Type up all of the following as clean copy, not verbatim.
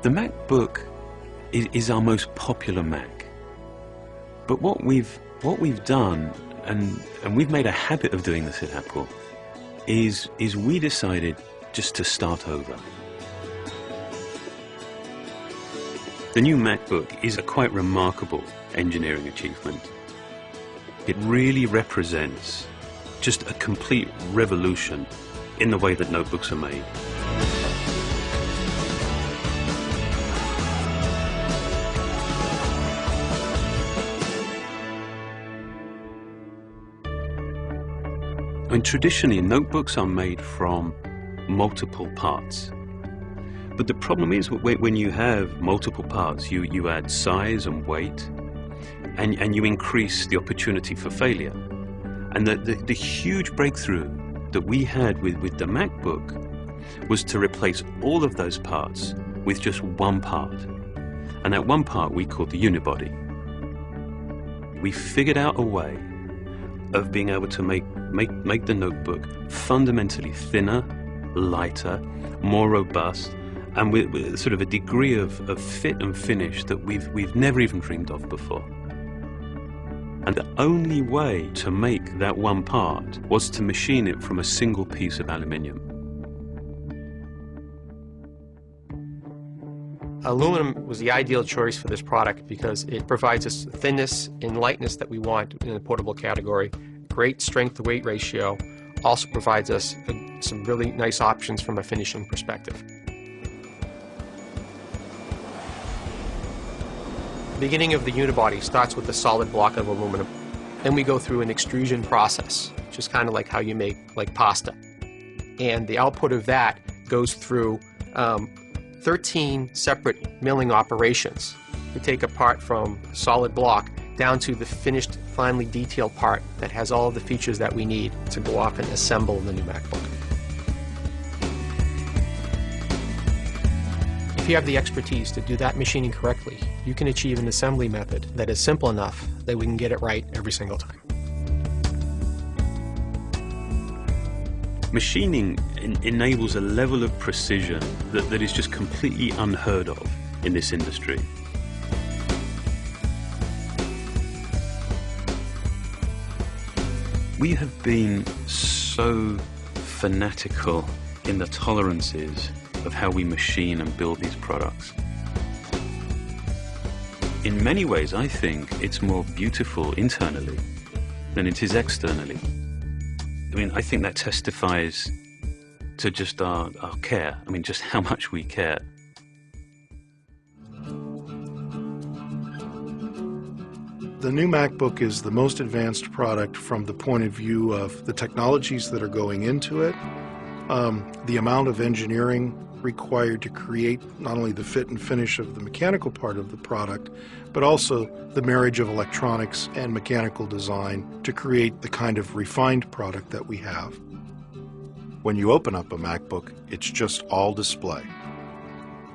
The MacBook is our most popular Mac, but what we've done, and we've made a habit of doing this at Apple, is we decided just to start over. The new MacBook is a quite remarkable engineering achievement. It really represents just a complete revolution in the way that notebooks are made. And traditionally, notebooks are made from multiple parts. But the problem is when you have multiple parts, you add size and weight, and you increase the opportunity for failure. And the huge breakthrough that we had with the MacBook was to replace all of those parts with just one part. And that one part we called the unibody. We figured out a way of being able to make the notebook fundamentally thinner, lighter, more robust, and with sort of a degree of fit and finish that we've never even dreamed of before. And the only way to make that one part was to machine it from a single piece of aluminium. Aluminum was the ideal choice for this product because it provides us the thinness and lightness that we want in the portable category. Great strength-to-weight ratio. Also provides us some really nice options from a finishing perspective. The beginning of the unibody starts with a solid block of aluminum. Then we go through an extrusion process, which is kind of like how you make pasta. And the output of that goes through 13 separate milling operations. We take a part from a solid block down to the finished, finely detailed part that has all of the features that we need to go off and assemble the new MacBook. If you have the expertise to do that machining correctly, you can achieve an assembly method that is simple enough that we can get it right every single time. Machining enables a level of precision that is just completely unheard of in this industry. We have been so fanatical in the tolerances of how we machine and build these products. In many ways, I think it's more beautiful internally than it is externally. I mean, I think that testifies to just our care. I mean, just how much we care. The new MacBook is the most advanced product from the point of view of the technologies that are going into it, the amount of engineering required to create not only the fit and finish of the mechanical part of the product, but also the marriage of electronics and mechanical design to create the kind of refined product that we have. When you open up a MacBook, it's just all display.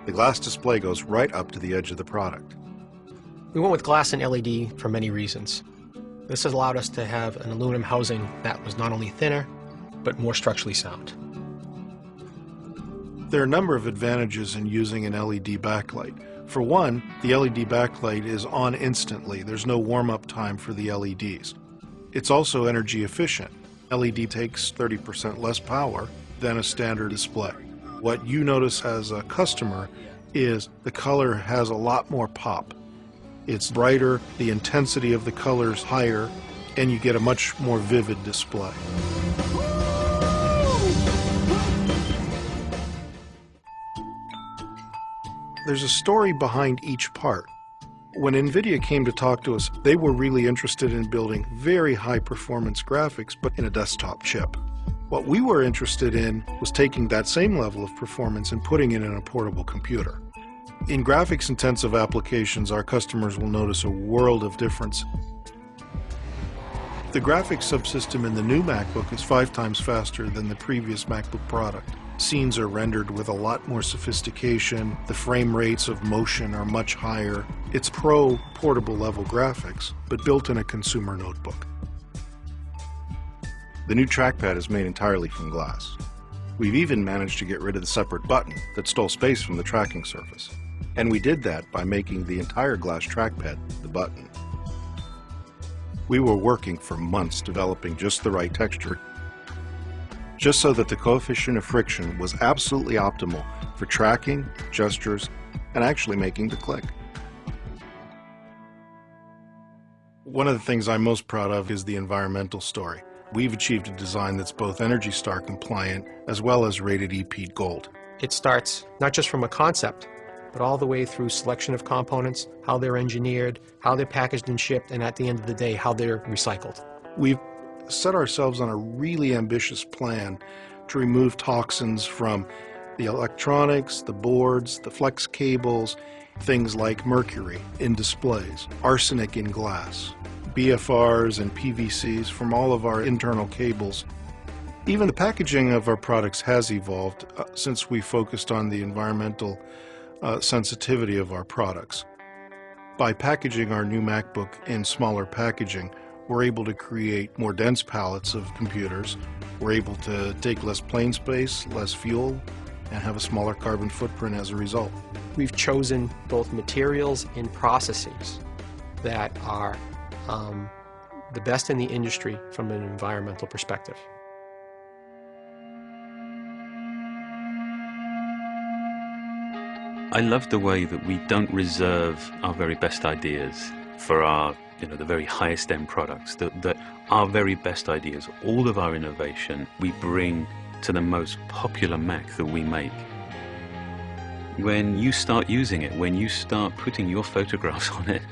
The glass display goes right up to the edge of the product. We went with glass and LED for many reasons. This has allowed us to have an aluminum housing that was not only thinner, but more structurally sound. There are a number of advantages in using an LED backlight. For one, the LED backlight is on instantly. There's no warm-up time for the LEDs. It's also energy efficient. LED takes 30% less power than a standard display. What you notice as a customer is the color has a lot more pop. It's brighter, the intensity of the color is higher, and you get a much more vivid display. There's a story behind each part. When Envio came to talk to us, they were really interested in building very high-performance graphics, but in a desktop chip. What we were interested in was taking that same level of performance and putting it in a portable computer. In graphics-intensive applications, our customers will notice a world of difference. The graphics subsystem in the new MacBook is 5 times faster than the previous MacBook product. Scenes are rendered with a lot more sophistication. The frame rates of motion are much higher. It's pro portable level graphics, but built in a consumer notebook. The new trackpad is made entirely from glass. We've even managed to get rid of the separate button that stole space from the tracking surface. And we did that by making the entire glass trackpad the button. We were working for months developing just the right texture, just so that the coefficient of friction was absolutely optimal for tracking, gestures, and actually making the click. One of the things I'm most proud of is the environmental story. We've achieved a design that's both ENERGY STAR compliant as well as rated EP Gold. It starts not just from a concept, but all the way through selection of components, how they're engineered, how they're packaged and shipped, and at the end of the day, how they're recycled. We've set ourselves on a really ambitious plan to remove toxins from the electronics, the boards, the flex cables, things like mercury in displays, arsenic in glass, BFRs and PVCs from all of our internal cables. Even the packaging of our products has evolved since we focused on the environmental sensitivity of our products. By packaging our new MacBook in smaller packaging, we're able to create more dense palettes of computers. We're able to take less plane space, less fuel, and have a smaller carbon footprint as a result. We've chosen both materials and processes that are the best in the industry from an environmental perspective. I love the way that we don't reserve our very best ideas for our, the very highest end products, that our very best ideas, all of our innovation, we bring to the most popular Mac that we make. When you start using it, when you start putting your photographs on it,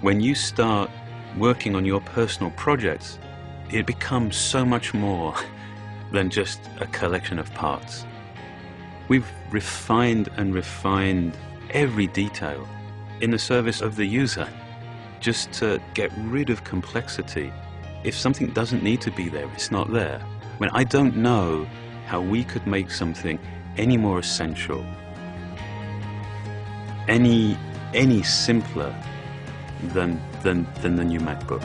when you start working on your personal projects, it becomes so much more than just a collection of parts. We've refined and refined every detail in the service of the user, just to get rid of complexity. If something doesn't need to be there, it's not there. I don't know how we could make something any more essential, any simpler than the new MacBook.